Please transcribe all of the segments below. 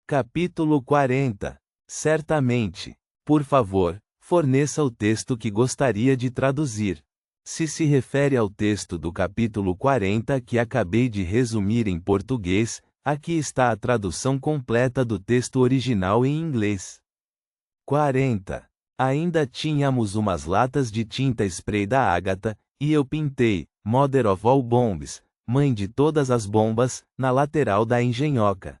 Capítulo 40. Certamente. Por favor, forneça o texto que gostaria de traduzir. Se refere ao texto do capítulo 40 que acabei de resumir em português, aqui está a tradução completa do texto original em inglês. 40. Ainda tínhamos umas latas de tinta spray da Agatha, e eu pintei, Mother of All Bombs, mãe de todas as bombas, na lateral da engenhoca.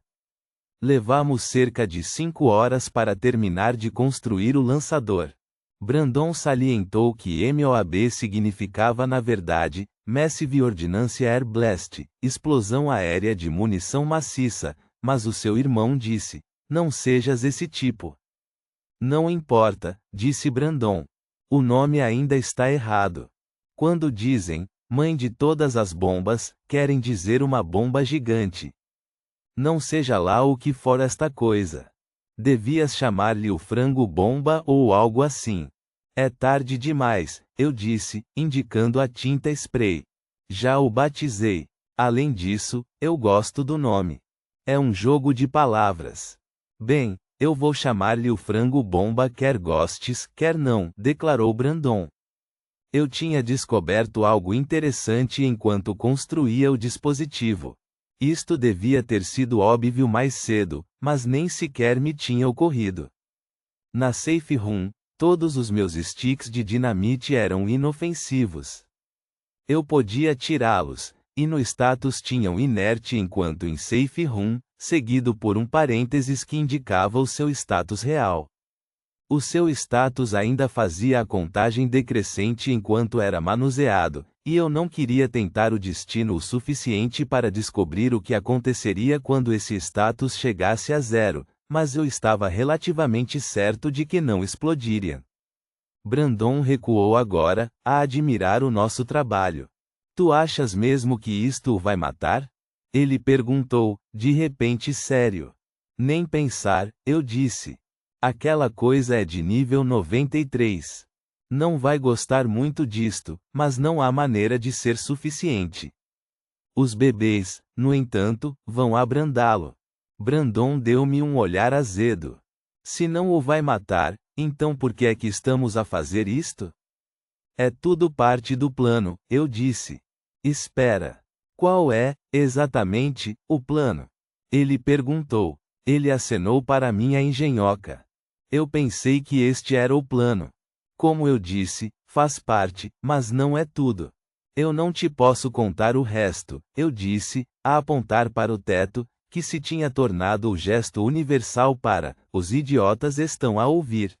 Levamos cerca de 5 horas para terminar de construir o lançador. Brandon salientou que MOAB significava na verdade, Massive Ordnance Air Blast, explosão aérea de munição maciça, mas o seu irmão disse, não sejas esse tipo. Não importa, disse Brandon. O nome ainda está errado. Quando dizem, mãe de todas as bombas, querem dizer uma bomba gigante. Não seja lá o que for esta coisa. Devias chamar-lhe o frango bomba ou algo assim. É tarde demais, eu disse, indicando a tinta spray. Já o batizei. Além disso, eu gosto do nome. É um jogo de palavras. Bem, eu vou chamar-lhe o frango bomba quer gostes, quer não, declarou Brandon. Eu tinha descoberto algo interessante enquanto construía o dispositivo. Isto devia ter sido óbvio mais cedo, mas nem sequer me tinha ocorrido. Na safe room, todos os meus sticks de dinamite eram inofensivos. Eu podia tirá-los, e no status tinham inerte enquanto em safe room, seguido por um parênteses que indicava o seu status real. O seu status ainda fazia a contagem decrescente enquanto era manuseado, e eu não queria tentar o destino o suficiente para descobrir o que aconteceria quando esse status chegasse a 0, mas eu estava relativamente certo de que não explodiria. Brandon recuou agora, a admirar o nosso trabalho. Tu achas mesmo que isto o vai matar? Ele perguntou, de repente sério. Nem pensar, eu disse. Aquela coisa é de nível 93. Não vai gostar muito disto, mas não há maneira de ser suficiente. Os bebês, no entanto, vão abrandá-lo. Brandon deu-me um olhar azedo. Se não o vai matar, então por que é que estamos a fazer isto? É tudo parte do plano, eu disse. Espera. Qual é, exatamente, o plano? Ele perguntou. Ele acenou para minha engenhoca. Eu pensei que este era o plano. Como eu disse, faz parte, mas não é tudo. Eu não te posso contar o resto, eu disse, a apontar para o teto, que se tinha tornado o gesto universal para, os idiotas estão a ouvir.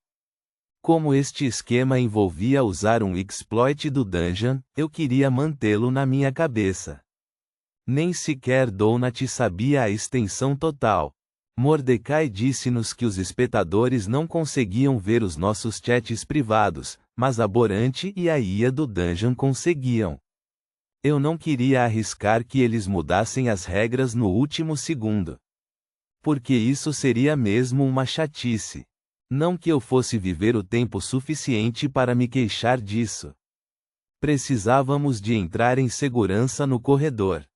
Como este esquema envolvia usar um exploit do Dungeon, eu queria mantê-lo na minha cabeça. Nem sequer Donut sabia a extensão total. Mordecai disse-nos que os espectadores não conseguiam ver os nossos chats privados, mas a Borante e a IA do Dungeon conseguiam. Eu não queria arriscar que eles mudassem as regras no último segundo. Porque isso seria mesmo uma chatice. Não que eu fosse viver o tempo suficiente para me queixar disso. Precisávamos de entrar em segurança no corredor.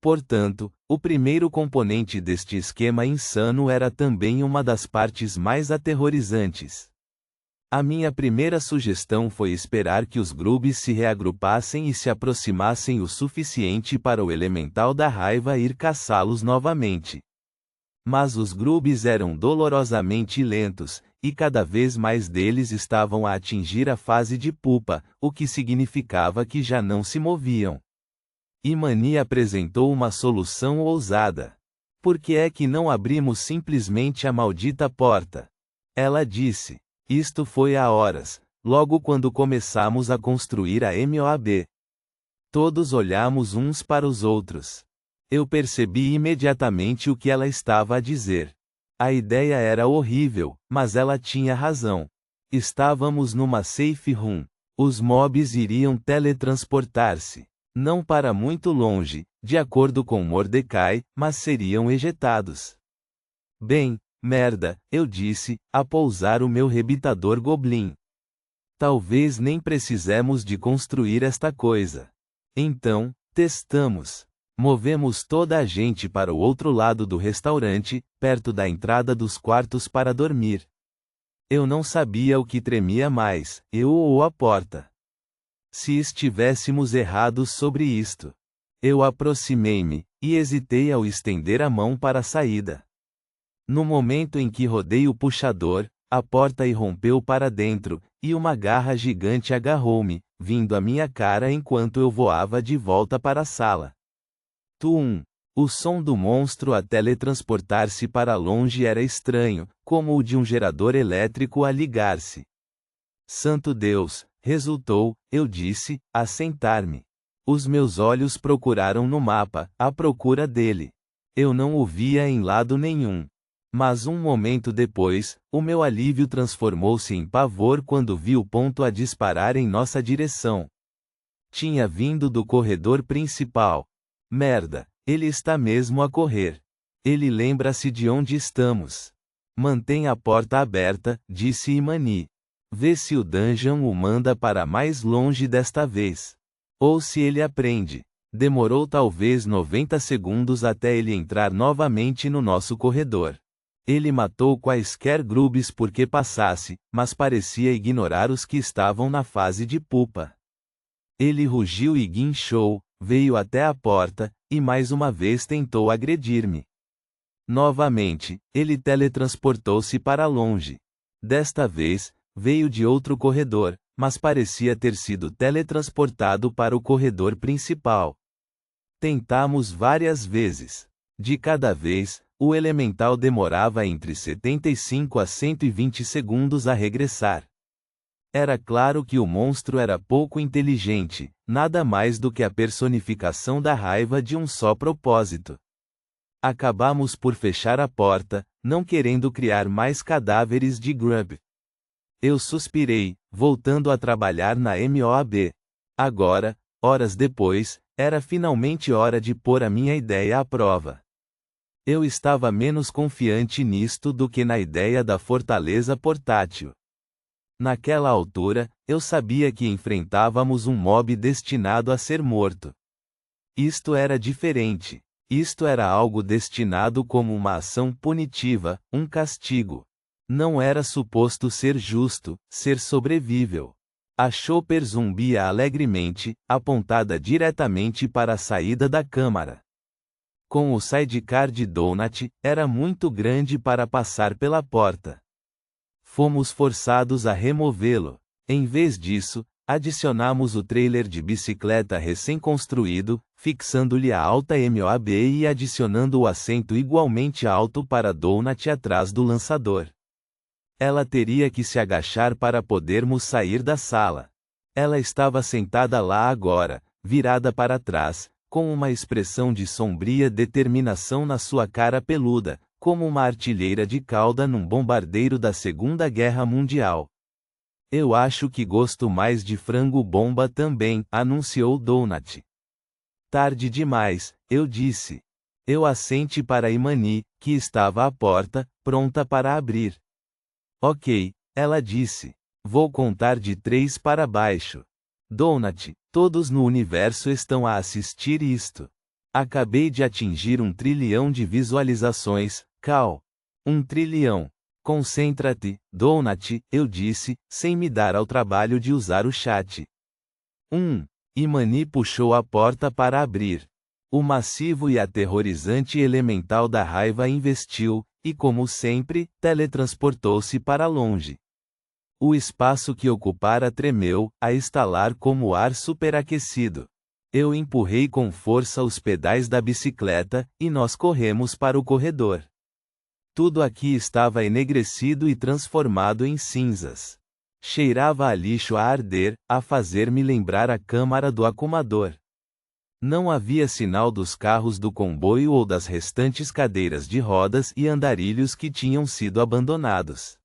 Portanto, o primeiro componente deste esquema insano era também uma das partes mais aterrorizantes. A minha primeira sugestão foi esperar que os grubes se reagrupassem e se aproximassem o suficiente para o elemental da raiva ir caçá-los novamente. Mas os grubes eram dolorosamente lentos, e cada vez mais deles estavam a atingir a fase de pupa, o que significava que já não se moviam. Imani apresentou uma solução ousada. Por que é que não abrimos simplesmente a maldita porta? Ela disse. Isto foi há horas, logo quando começamos a construir a MOAB. Todos olhamos uns para os outros. Eu percebi imediatamente o que ela estava a dizer. A ideia era horrível, mas ela tinha razão. Estávamos numa safe room. Os mobs iriam teletransportar-se. Não para muito longe, de acordo com Mordecai, mas seriam ejetados. Bem, merda, eu disse, a pousar o meu rebitador Goblin. Talvez nem precisemos de construir esta coisa. Então, testamos. Movemos toda a gente para o outro lado do restaurante, perto da entrada dos quartos para dormir. Eu não sabia o que tremia mais, eu ou a porta. Se estivéssemos errados sobre isto. Eu aproximei-me, e hesitei ao estender a mão para a saída. No momento em que rodei o puxador, a porta irrompeu para dentro, e uma garra gigante agarrou-me, vindo à minha cara enquanto eu voava de volta para a sala. Tum! O som do monstro a teletransportar-se para longe era estranho, como o de um gerador elétrico a ligar-se. Santo Deus! Resultou, eu disse, a sentar-me. Os meus olhos procuraram no mapa, à procura dele. Eu não o via em lado nenhum. Mas um momento depois, o meu alívio transformou-se em pavor quando vi o ponto a disparar em nossa direção. Tinha vindo do corredor principal. Merda, ele está mesmo a correr. Ele lembra-se de onde estamos. Mantém a porta aberta, disse Imani. Vê se o Dungeon o manda para mais longe desta vez. Ou se ele aprende. Demorou talvez 90 segundos até ele entrar novamente no nosso corredor. Ele matou quaisquer grubes porque passasse, mas parecia ignorar os que estavam na fase de pupa. Ele rugiu e guinchou, veio até a porta, e mais uma vez tentou agredir-me. Novamente, ele teletransportou-se para longe. Desta vez, veio de outro corredor, mas parecia ter sido teletransportado para o corredor principal. Tentamos várias vezes. De cada vez, o elemental demorava entre 75 a 120 segundos a regressar. Era claro que o monstro era pouco inteligente, nada mais do que a personificação da raiva de um só propósito. Acabamos por fechar a porta, não querendo criar mais cadáveres de Grub. Eu suspirei, voltando a trabalhar na MOAB. Agora, horas depois, era finalmente hora de pôr a minha ideia à prova. Eu estava menos confiante nisto do que na ideia da fortaleza portátil. Naquela altura, eu sabia que enfrentávamos um mob destinado a ser morto. Isto era diferente. Isto era algo destinado como uma ação punitiva, um castigo. Não era suposto ser justo, ser sobrevível. A Chopper zumbia alegremente, apontada diretamente para a saída da câmara. Com o sidecar de Donut, era muito grande para passar pela porta. Fomos forçados a removê-lo. Em vez disso, adicionamos o trailer de bicicleta recém-construído, fixando-lhe a alta MOAB e adicionando o assento igualmente alto para Donut atrás do lançador. Ela teria que se agachar para podermos sair da sala. Ela estava sentada lá agora, virada para trás, com uma expressão de sombria determinação na sua cara peluda, como uma artilheira de cauda num bombardeiro da Segunda Guerra Mundial. Eu acho que gosto mais de frango-bomba também, anunciou Donut. Tarde demais, eu disse. Eu assenti para Imani, que estava à porta, pronta para abrir. Ok, ela disse. Vou contar de 3 para baixo. Donut, todos no universo estão a assistir isto. Acabei de atingir 1 trilhão de visualizações, Cal. 1 trilhão. Concentra-te, Donut, eu disse, sem me dar ao trabalho de usar o chat. Imani puxou a porta para abrir. O massivo e aterrorizante elemental da raiva investiu, e como sempre, teletransportou-se para longe. O espaço que ocupara tremeu, a estalar como ar superaquecido. Eu empurrei com força os pedais da bicicleta, e nós corremos para o corredor. Tudo aqui estava enegrecido e transformado em cinzas. Cheirava a lixo a arder, a fazer-me lembrar a câmara do acumador. Não havia sinal dos carros do comboio ou das restantes cadeiras de rodas e andarilhos que tinham sido abandonados.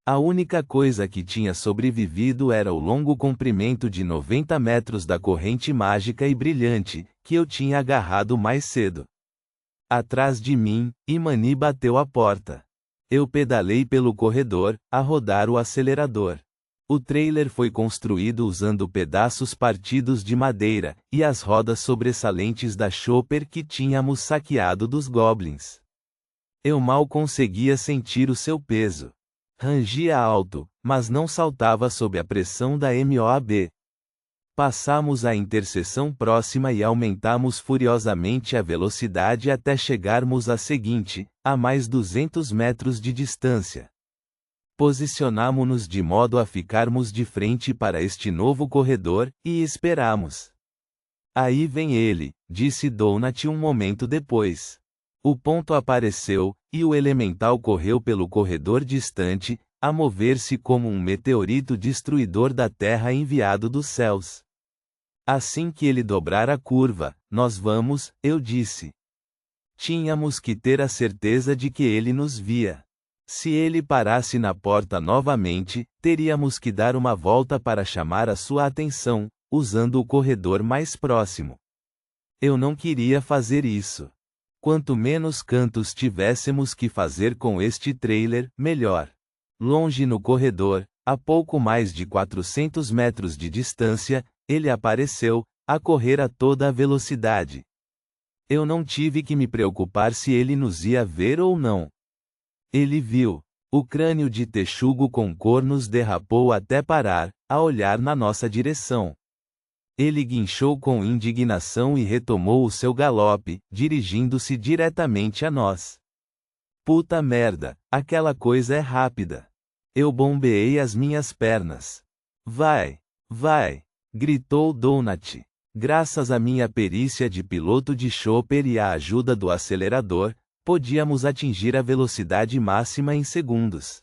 A única coisa que tinha sobrevivido era o longo comprimento de 90 metros da corrente mágica e brilhante, que eu tinha agarrado mais cedo. Atrás de mim, Imani bateu a porta. Eu pedalei pelo corredor, a rodar o acelerador. O trailer foi construído usando pedaços partidos de madeira, e as rodas sobressalentes da Chopper que tínhamos saqueado dos Goblins. Eu mal conseguia sentir o seu peso. Rangia alto, mas não saltava sob a pressão da MOAB. Passamos a interseção próxima e aumentamos furiosamente a velocidade até chegarmos à seguinte, a mais 200 metros de distância. Posicionamo-nos de modo a ficarmos de frente para este novo corredor, e esperamos. Aí vem ele, disse Donut um momento depois. O ponto apareceu, e o elemental correu pelo corredor distante, a mover-se como um meteorito destruidor da Terra enviado dos céus. Assim que ele dobrar a curva, nós vamos, eu disse. Tínhamos que ter a certeza de que ele nos via. Se ele parasse na porta novamente, teríamos que dar uma volta para chamar a sua atenção, usando o corredor mais próximo. Eu não queria fazer isso. Quanto menos cantos tivéssemos que fazer com este trailer, melhor. Longe no corredor, a pouco mais de 400 metros de distância, ele apareceu, a correr a toda a velocidade. Eu não tive que me preocupar se ele nos ia ver ou não. Ele viu. O crânio de texugo com cornos derrapou até parar, a olhar na nossa direção. Ele guinchou com indignação e retomou o seu galope, dirigindo-se diretamente a nós. Puta merda, aquela coisa é rápida. Eu bombeei as minhas pernas. Vai, vai, gritou Donut. Graças à minha perícia de piloto de Chopper e à ajuda do acelerador, podíamos atingir a velocidade máxima em segundos.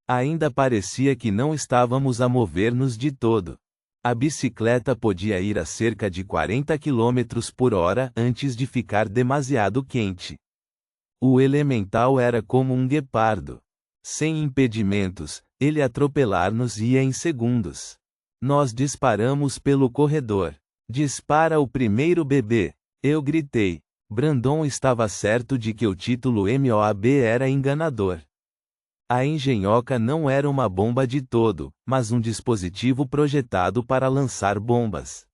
Ainda parecia que não estávamos a mover-nos de todo. A bicicleta podia ir a cerca de 40 km por hora antes de ficar demasiado quente. O elemental era como um guepardo. Sem impedimentos, ele atropelar-nos ia em segundos. Nós disparamos pelo corredor. Dispara o primeiro bebê, eu gritei. Brandon estava certo de que o título MOAB era enganador. A engenhoca não era uma bomba de todo, mas um dispositivo projetado para lançar bombas.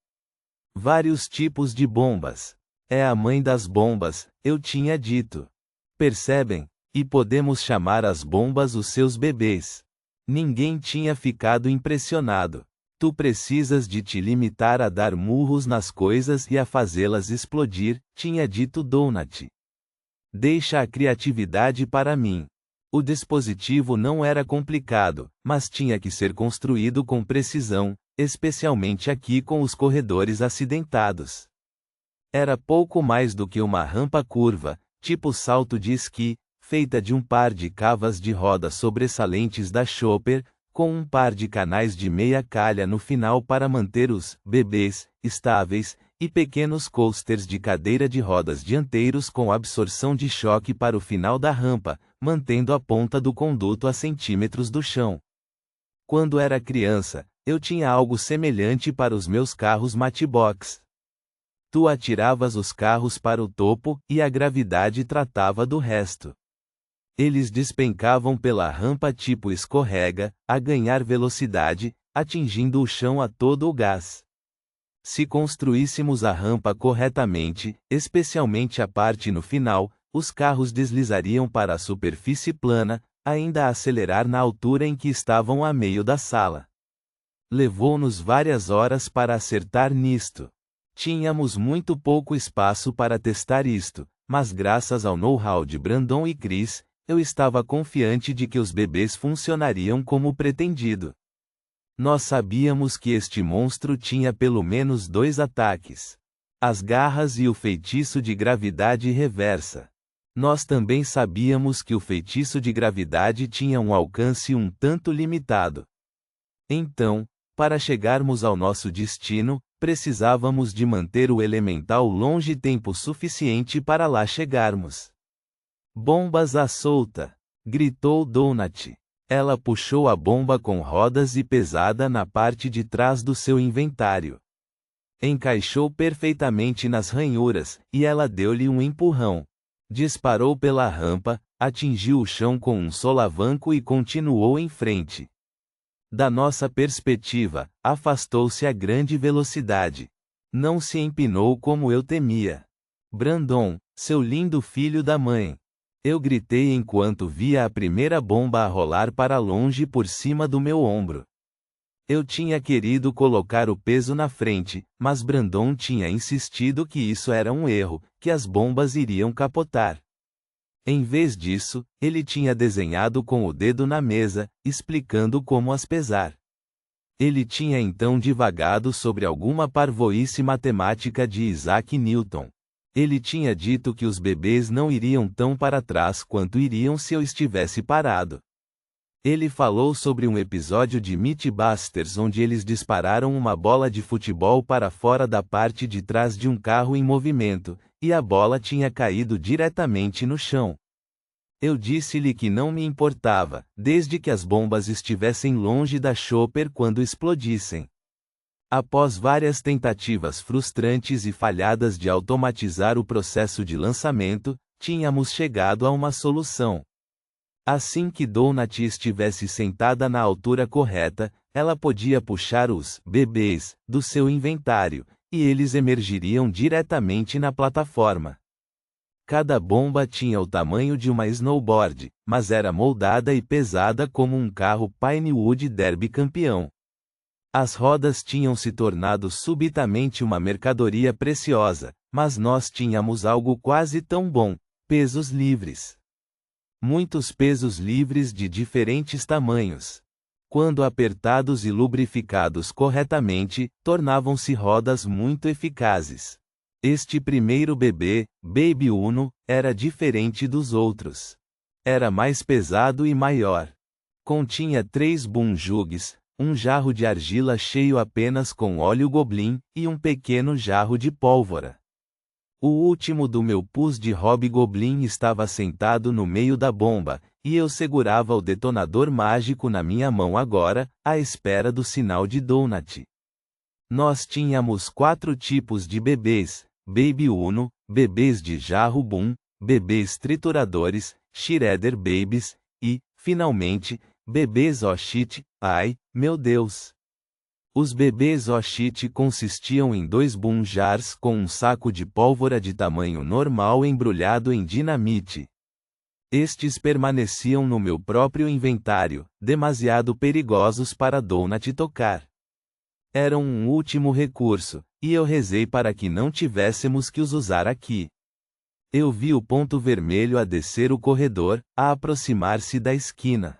Vários tipos de bombas. É a mãe das bombas, eu tinha dito. Percebem? E podemos chamar as bombas os seus bebês. Ninguém tinha ficado impressionado. Tu precisas de te limitar a dar murros nas coisas e a fazê-las explodir, tinha dito Donut. Deixa a criatividade para mim. O dispositivo não era complicado, mas tinha que ser construído com precisão, especialmente aqui com os corredores acidentados. Era pouco mais do que uma rampa curva, tipo salto de esqui, feita de um par de cavas de roda sobressalentes da Chopper, com um par de canais de meia calha no final para manter os bebês estáveis, e pequenos coasters de cadeira de rodas dianteiros com absorção de choque para o final da rampa, mantendo a ponta do conduto a centímetros do chão. Quando era criança, eu tinha algo semelhante para os meus carros Matchbox. Tu atiravas os carros para o topo, e a gravidade tratava do resto. Eles despencavam pela rampa tipo escorrega, a ganhar velocidade, atingindo o chão a todo o gás. Se construíssemos a rampa corretamente, especialmente a parte no final, os carros deslizariam para a superfície plana, ainda a acelerar na altura em que estavam a meio da sala. Levou-nos várias horas para acertar nisto. Tínhamos muito pouco espaço para testar isto, mas graças ao know-how de Brandon e Chris, eu estava confiante de que os bebês funcionariam como pretendido. Nós sabíamos que este monstro tinha pelo menos 2 ataques: as garras e o feitiço de gravidade reversa. Nós também sabíamos que o feitiço de gravidade tinha um alcance um tanto limitado. Então, para chegarmos ao nosso destino, precisávamos de manter o elemental longe tempo suficiente para lá chegarmos. Bombas à solta! Gritou Donut. Ela puxou a bomba com rodas e pesada na parte de trás do seu inventário. Encaixou perfeitamente nas ranhuras, e ela deu-lhe um empurrão. Disparou pela rampa, atingiu o chão com um solavanco e continuou em frente. Da nossa perspectiva, afastou-se a grande velocidade. Não se empinou como eu temia. Brandon, seu lindo filho da mãe. Eu gritei enquanto via a primeira bomba a rolar para longe por cima do meu ombro. Eu tinha querido colocar o peso na frente, mas Brandon tinha insistido que isso era um erro, que as bombas iriam capotar. Em vez disso, ele tinha desenhado com o dedo na mesa, explicando como as pesar. Ele tinha então divagado sobre alguma parvoíce matemática de Isaac Newton. Ele tinha dito que os bebês não iriam tão para trás quanto iriam se eu estivesse parado. Ele falou sobre um episódio de Mythbusters onde eles dispararam uma bola de futebol para fora da parte de trás de um carro em movimento, e a bola tinha caído diretamente no chão. Eu disse-lhe que não me importava, desde que as bombas estivessem longe da chopper quando explodissem. Após várias tentativas frustrantes e falhadas de automatizar o processo de lançamento, tínhamos chegado a uma solução. Assim que Donut estivesse sentada na altura correta, ela podia puxar os bebês do seu inventário, e eles emergiriam diretamente na plataforma. Cada bomba tinha o tamanho de uma snowboard, mas era moldada e pesada como um carro Pinewood Derby campeão. As rodas tinham se tornado subitamente uma mercadoria preciosa, mas nós tínhamos algo quase tão bom: pesos livres. Muitos pesos livres de diferentes tamanhos. Quando apertados e lubrificados corretamente, tornavam-se rodas muito eficazes. Este primeiro bebê, Baby Uno, era diferente dos outros. Era mais pesado e maior. Continha 3 boom jugs, um jarro de argila cheio apenas com óleo Goblin, e um pequeno jarro de pólvora. O último do meu pus de Hobgoblin estava sentado no meio da bomba, e eu segurava o detonador mágico na minha mão agora, à espera do sinal de Donut. Nós tínhamos 4 tipos de bebês: Baby Uno, bebês de jarro boom, bebês trituradores, Shredder Babies, e, finalmente, bebês oh shit, ai, meu Deus. Os bebês oh shit consistiam em 2 boom jars com um saco de pólvora de tamanho normal embrulhado em dinamite. Estes permaneciam no meu próprio inventário, demasiado perigosos para Donut tocar. Eram um último recurso, e eu rezei para que não tivéssemos que os usar aqui. Eu vi o ponto vermelho a descer o corredor, a aproximar-se da esquina.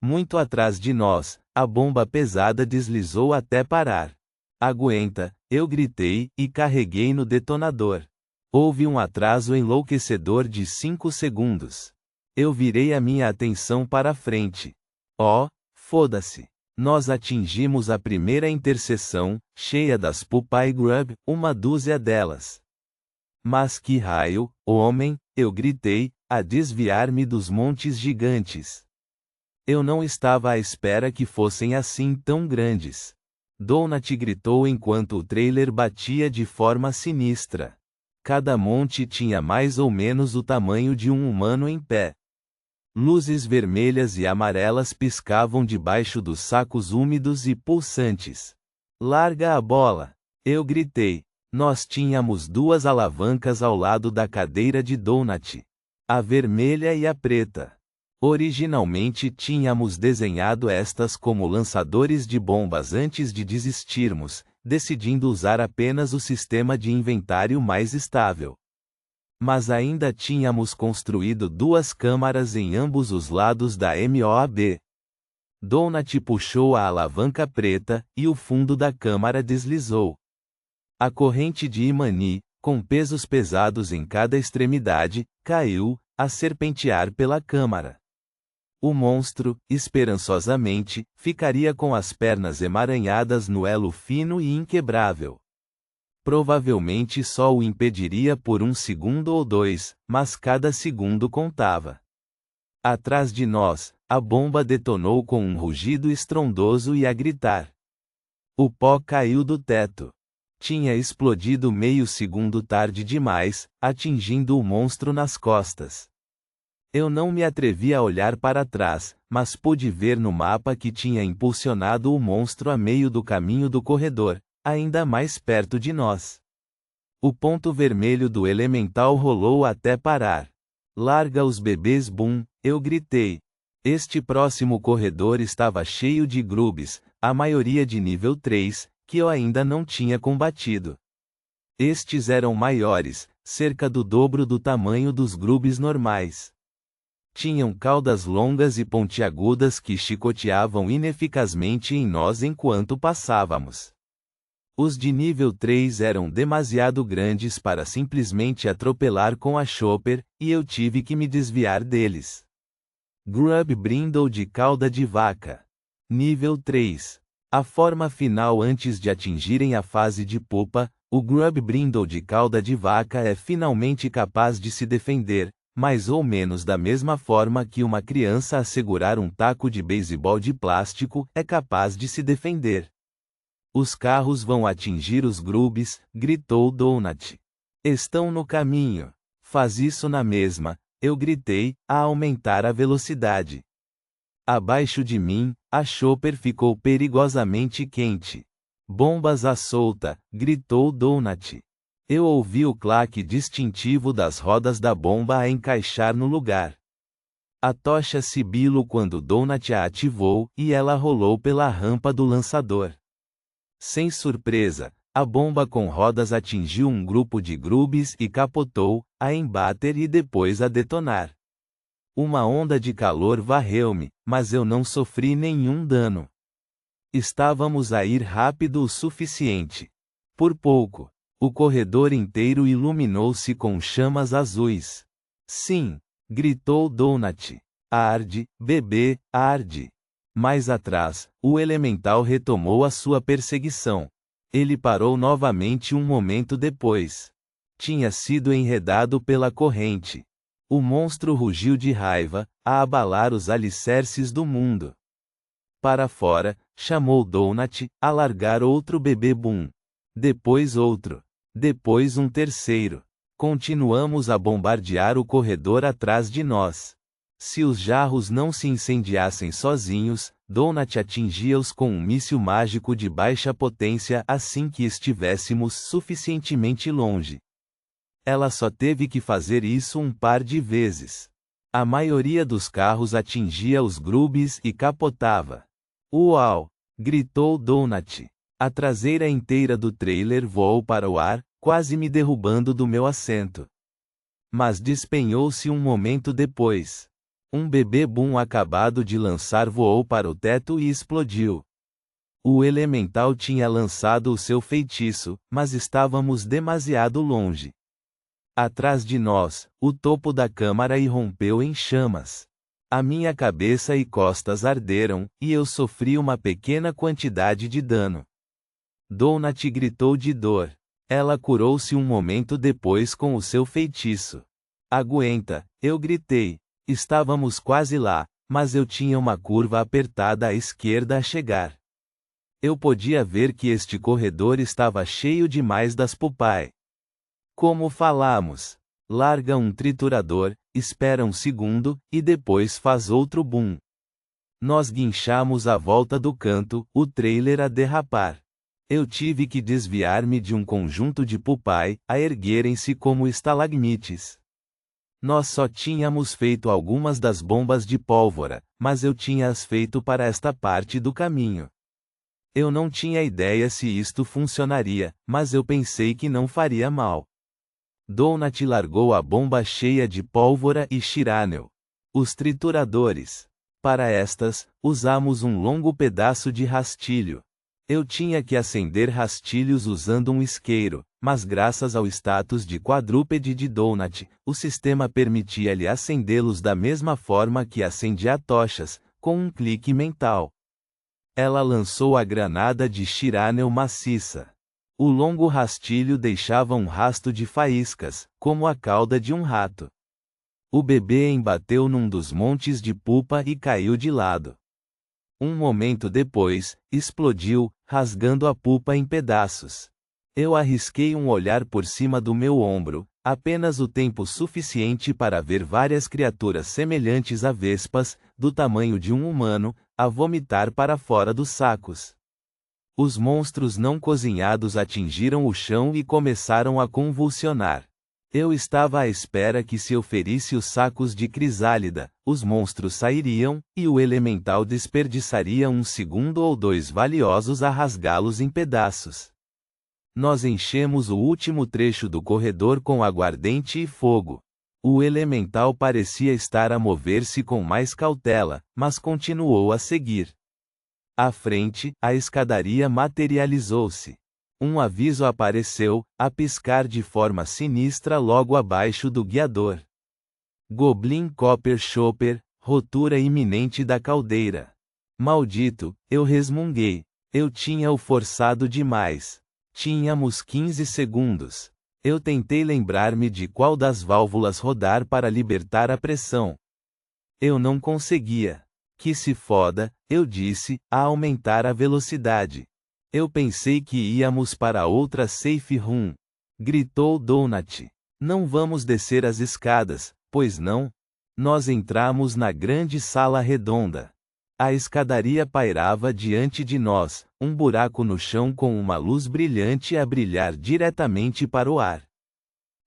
Muito atrás de nós, a bomba pesada deslizou até parar. Aguenta, eu gritei, e carreguei no detonador. Houve um atraso enlouquecedor de 5 segundos. Eu virei a minha atenção para a frente. Oh, foda-se. Nós atingimos a primeira interseção, cheia das Pupai Grub, uma dúzia delas. Mas que raio, homem, eu gritei, a desviar-me dos montes gigantes. Eu não estava à espera que fossem assim tão grandes. Donut gritou enquanto o trailer batia de forma sinistra. Cada monte tinha mais ou menos o tamanho de um humano em pé. Luzes vermelhas e amarelas piscavam debaixo dos sacos úmidos e pulsantes. Larga a bola! Eu gritei. Nós tínhamos 2 alavancas ao lado da cadeira de Donut. A vermelha e a preta. Originalmente tínhamos desenhado estas como lançadores de bombas antes de desistirmos, decidindo usar apenas o sistema de inventário mais estável. Mas ainda tínhamos construído 2 câmaras em ambos os lados da MOAB. Donut puxou a alavanca preta, e o fundo da câmara deslizou. A corrente de Imani, com pesos pesados em cada extremidade, caiu, a serpentear pela câmara. O monstro, esperançosamente, ficaria com as pernas emaranhadas no elo fino e inquebrável. Provavelmente só o impediria por 1 segundo ou 2, mas cada segundo contava. Atrás de nós, a bomba detonou com um rugido estrondoso e a gritar. O pó caiu do teto. Tinha explodido meio segundo tarde demais, atingindo o monstro nas costas. Eu não me atrevi a olhar para trás, mas pude ver no mapa que tinha impulsionado o monstro a meio do caminho do corredor, ainda mais perto de nós. O ponto vermelho do elemental rolou até parar. Larga os bebês Boom, eu gritei. Este próximo corredor estava cheio de grubes, a maioria de nível 3, que eu ainda não tinha combatido. Estes eram maiores, cerca do dobro do tamanho dos grubes normais. Tinham caudas longas e pontiagudas que chicoteavam ineficazmente em nós enquanto passávamos. Os de nível 3 eram demasiado grandes para simplesmente atropelar com a chopper, e eu tive que me desviar deles. Grub Brindle de cauda de vaca. Nível 3. A forma final antes de atingirem a fase de pupa, o Grub Brindle de cauda de vaca é finalmente capaz de se defender, mais ou menos da mesma forma que uma criança a segurar um taco de beisebol de plástico é capaz de se defender. Os carros vão atingir os grubes, gritou Donut. Estão no caminho. Faz isso na mesma, eu gritei, a aumentar a velocidade. Abaixo de mim, a chopper ficou perigosamente quente. Bombas à solta, gritou Donut. Eu ouvi o claque distintivo das rodas da bomba a encaixar no lugar. A tocha sibilou quando Donut a ativou, e ela rolou pela rampa do lançador. Sem surpresa, a bomba com rodas atingiu um grupo de grubes e capotou, a embater e depois a detonar. Uma onda de calor varreu-me, mas eu não sofri nenhum dano. Estávamos a ir rápido o suficiente. Por pouco. O corredor inteiro iluminou-se com chamas azuis. Sim, gritou Donut. Arde, bebê, arde. Mais atrás, o elemental retomou a sua perseguição. Ele parou novamente um momento depois. Tinha sido enredado pela corrente. O monstro rugiu de raiva, a abalar os alicerces do mundo. Para fora, chamou Donut, a largar outro bebê Boom. Depois outro. Depois um terceiro. Continuamos a bombardear o corredor atrás de nós. Se os jarros não se incendiassem sozinhos, Donut atingia-os com um míssil mágico de baixa potência assim que estivéssemos suficientemente longe. Ela só teve que fazer isso um par de vezes. A maioria dos carros atingia os grubes e capotava. Uau! Gritou Donut. A traseira inteira do trailer voou para o ar, quase me derrubando do meu assento. Mas despenhou-se um momento depois. Um bebê Boom acabado de lançar voou para o teto e explodiu. O elemental tinha lançado o seu feitiço, mas estávamos demasiado longe. Atrás de nós, o topo da câmara irrompeu em chamas. A minha cabeça e costas arderam, e eu sofri uma pequena quantidade de dano. Donut gritou de dor. Ela curou-se um momento depois com o seu feitiço. Aguenta, eu gritei. Estávamos quase lá, mas eu tinha uma curva apertada à esquerda a chegar. Eu podia ver que este corredor estava cheio demais das pupai. Como falamos? Larga um triturador, espera um segundo, e depois faz outro boom. Nós guinchamos à volta do canto, o trailer a derrapar. Eu tive que desviar-me de um conjunto de pupai, a erguerem-se como estalagmites. Nós só tínhamos feito algumas das bombas de pólvora, mas eu tinha-as feito para esta parte do caminho. Eu não tinha ideia se isto funcionaria, mas eu pensei que não faria mal. Donut largou a bomba cheia de pólvora e Chiranel. Os trituradores. Para estas, usamos um longo pedaço de rastilho. Eu tinha que acender rastilhos usando um isqueiro, mas graças ao status de quadrúpede de Donut, o sistema permitia-lhe acendê-los da mesma forma que acendia tochas, com um clique mental. Ela lançou a granada de Chiranel maciça. O longo rastilho deixava um rasto de faíscas, como a cauda de um rato. O bebê embateu num dos montes de pupa e caiu de lado. Um momento depois, explodiu, rasgando a pupa em pedaços. Eu arrisquei um olhar por cima do meu ombro, Apenas o tempo suficiente para ver várias criaturas semelhantes a vespas, do tamanho de um humano, a vomitar para fora dos sacos. Os monstros não cozinhados atingiram o chão e começaram a convulsionar. Eu estava à espera que se eu ferisse os sacos de crisálida, os monstros sairiam, e o elemental desperdiçaria um segundo ou dois valiosos a rasgá-los em pedaços. Nós enchemos o último trecho do corredor com aguardente e fogo. O elemental parecia estar a mover-se com mais cautela, mas continuou a seguir. À frente, a escadaria materializou-se. Um aviso apareceu, a piscar de forma sinistra logo abaixo do guiador. Goblin Copper Chopper, rotura iminente da caldeira. Maldito, eu resmunguei. Eu tinha o forçado demais. Tínhamos 15 segundos. Eu tentei lembrar-me de qual das válvulas rodar para libertar a pressão. Eu não conseguia. Que se foda, eu disse, a aumentar a velocidade. Eu pensei que íamos para outra safe room. Gritou Donut. Não vamos descer as escadas, pois não? Nós entramos na grande sala redonda. A escadaria pairava diante de nós, um buraco no chão com uma luz brilhante a brilhar diretamente para o ar.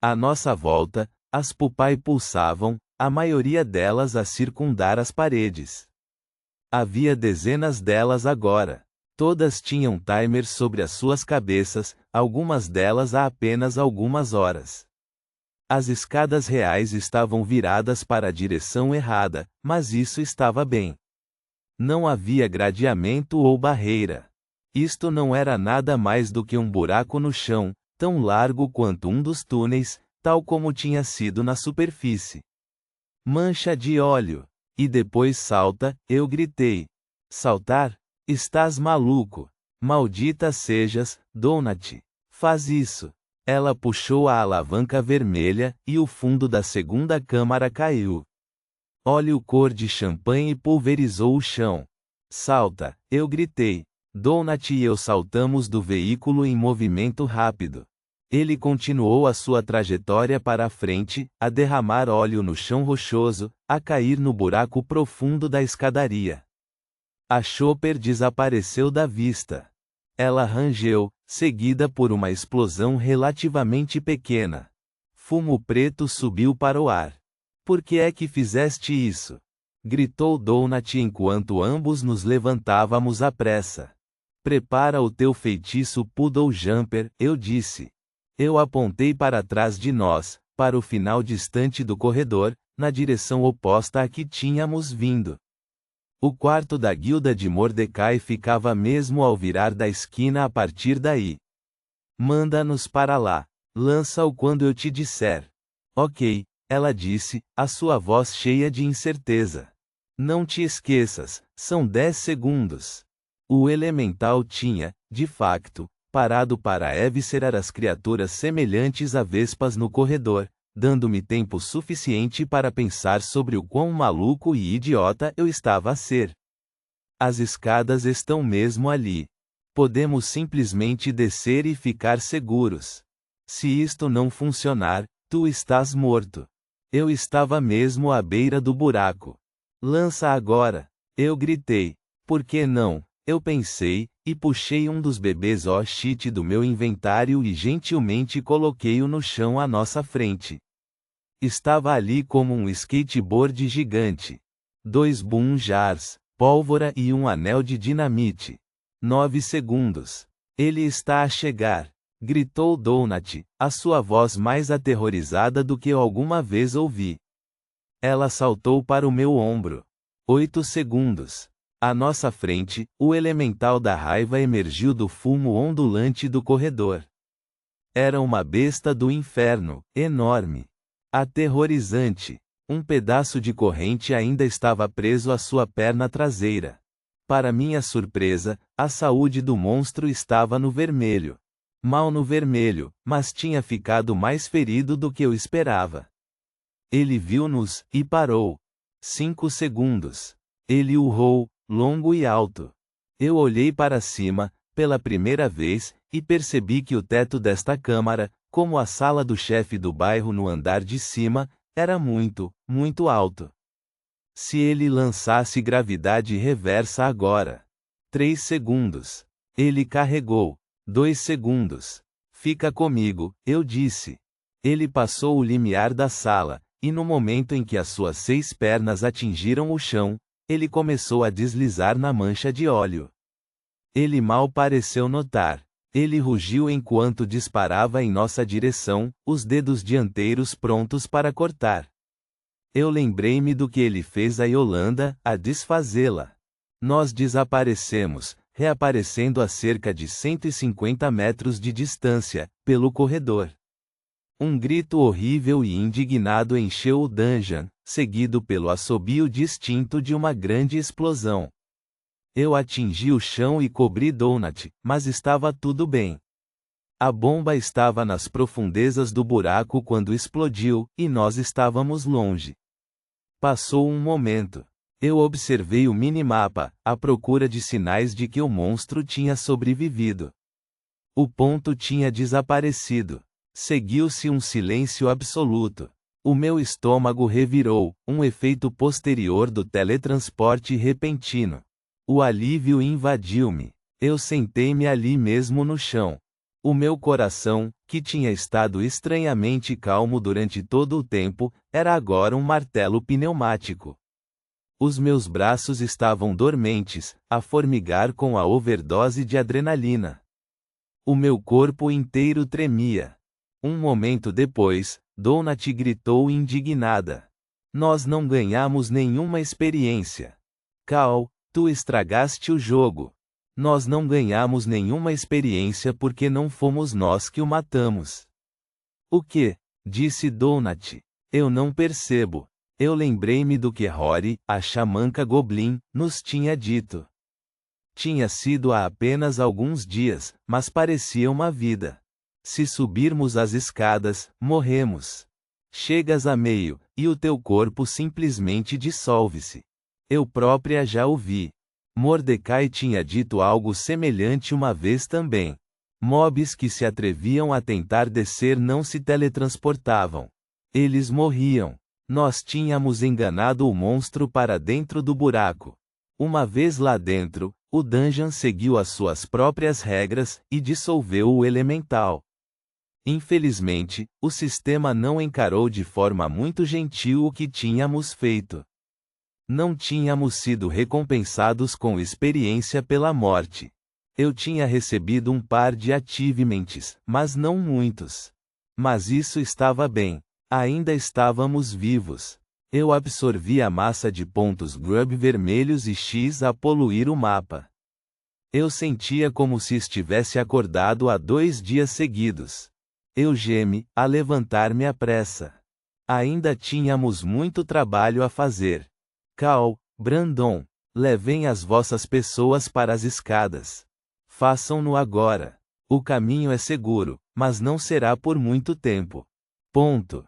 À nossa volta, as pupai pulsavam, a maioria delas a circundar as paredes. Havia dezenas delas agora. Todas tinham timers sobre as suas cabeças, algumas delas há apenas algumas horas. As escadas reais estavam viradas para a direção errada, mas isso estava bem. Não havia gradeamento ou barreira. Isto não era nada mais do que um buraco no chão, tão largo quanto um dos túneis, tal como tinha sido na superfície. Mancha de óleo. E depois salta, eu gritei. Saltar? Estás maluco. Maldita sejas, Donut. Faz isso. Ela puxou a alavanca vermelha, e o fundo da segunda câmara caiu. Óleo cor de champanhe pulverizou o chão. Salta, eu gritei. Donut e eu saltamos do veículo em movimento rápido. Ele continuou a sua trajetória para a frente, a derramar óleo no chão rochoso, a cair no buraco profundo da escadaria. A Chopper desapareceu da vista. Ela rangeu, seguida por uma explosão relativamente pequena. Fumo preto subiu para o ar. Por que é que fizeste isso? Gritou Donut enquanto ambos nos levantávamos à pressa. Prepara o teu feitiço Puddle Jumper, eu disse. Eu apontei para trás de nós, para o final distante do corredor, na direção oposta a que tínhamos vindo. O quarto da guilda de Mordecai ficava mesmo ao virar da esquina a partir daí. Manda-nos para lá. Lança-o quando eu te disser. Ok, ela disse, a sua voz cheia de incerteza. Não te esqueças, são 10 segundos. O elemental tinha, de facto, parado para eviscerar as criaturas semelhantes a vespas no corredor, dando-me tempo suficiente para pensar sobre o quão maluco e idiota eu estava a ser. As escadas estão mesmo ali. Podemos simplesmente descer e ficar seguros. Se isto não funcionar, tu estás morto. Eu estava mesmo à beira do buraco. Lança agora! Eu gritei. Por que não? Eu pensei, e puxei um dos bebês shit do meu inventário e gentilmente coloquei-o no chão à nossa frente. Estava ali como um skateboard gigante. 2 boom jars, pólvora e um anel de dinamite. 9 segundos. Ele está a chegar. Gritou Donut, a sua voz mais aterrorizada do que eu alguma vez ouvi. Ela saltou para o meu ombro. 8 segundos. À nossa frente, o elemental da raiva emergiu do fumo ondulante do corredor. Era uma besta do inferno, enorme. Aterrorizante. Um pedaço de corrente ainda estava preso à sua perna traseira. Para minha surpresa, a saúde do monstro estava no vermelho. Mal no vermelho, mas tinha ficado mais ferido do que eu esperava. Ele viu-nos, e parou. 5 segundos. Ele urrou, longo e alto. Eu olhei para cima, pela primeira vez, e percebi que o teto desta câmara, Como a sala do chefe do bairro no andar de cima, era muito, muito alto. Se ele lançasse gravidade reversa agora. 3 segundos. Ele carregou. 2 segundos. Fica comigo, eu disse. Ele passou o limiar da sala, e no momento em que as suas 6 pernas atingiram o chão, ele começou a deslizar na mancha de óleo. Ele mal pareceu notar. Ele rugiu enquanto disparava em nossa direção, os dedos dianteiros prontos para cortar. Eu lembrei-me do que ele fez a Yolanda, a desfazê-la. Nós desaparecemos, reaparecendo a cerca de 150 metros de distância, pelo corredor. Um grito horrível e indignado encheu o dungeon, seguido pelo assobio distinto de uma grande explosão. Eu atingi o chão e cobri Donut, mas estava tudo bem. A bomba estava nas profundezas do buraco quando explodiu, e nós estávamos longe. Passou um momento. Eu observei o minimapa, à procura de sinais de que o monstro tinha sobrevivido. O ponto tinha desaparecido. Seguiu-se um silêncio absoluto. O meu estômago revirou, um efeito posterior do teletransporte repentino. O alívio invadiu-me. Eu sentei-me ali mesmo no chão. O meu coração, que tinha estado estranhamente calmo durante todo o tempo, era agora um martelo pneumático. Os meus braços estavam dormentes, a formigar com a overdose de adrenalina. O meu corpo inteiro tremia. Um momento depois, Donut gritou indignada. Nós não ganhamos nenhuma experiência. Cal, tu estragaste o jogo. Nós não ganhamos nenhuma experiência porque não fomos nós que o matamos. O quê? Disse Donut. Eu não percebo. Eu lembrei-me do que Rory, a xamanca Goblin, nos tinha dito. Tinha sido há apenas alguns dias, mas parecia uma vida. Se subirmos as escadas, morremos. Chegas a meio, e o teu corpo simplesmente dissolve-se. Eu própria já o vi. Mordecai tinha dito algo semelhante uma vez também. Mobs que se atreviam a tentar descer não se teletransportavam. Eles morriam. Nós tínhamos enganado o monstro para dentro do buraco. Uma vez lá dentro, o dungeon seguiu as suas próprias regras e dissolveu o elemental. Infelizmente, o sistema não encarou de forma muito gentil o que tínhamos feito. Não tínhamos sido recompensados com experiência pela morte. Eu tinha recebido um par de achievements, mas não muitos. Mas isso estava bem. Ainda estávamos vivos. Eu absorvi a massa de pontos grub vermelhos e X a poluir o mapa. Eu sentia como se estivesse acordado há 2 dias seguidos. Eu gemi, a levantar-me à pressa. Ainda tínhamos muito trabalho a fazer. Cal, Brandon, levem as vossas pessoas para as escadas. Façam-no agora. O caminho é seguro, mas não será por muito tempo. Ponto.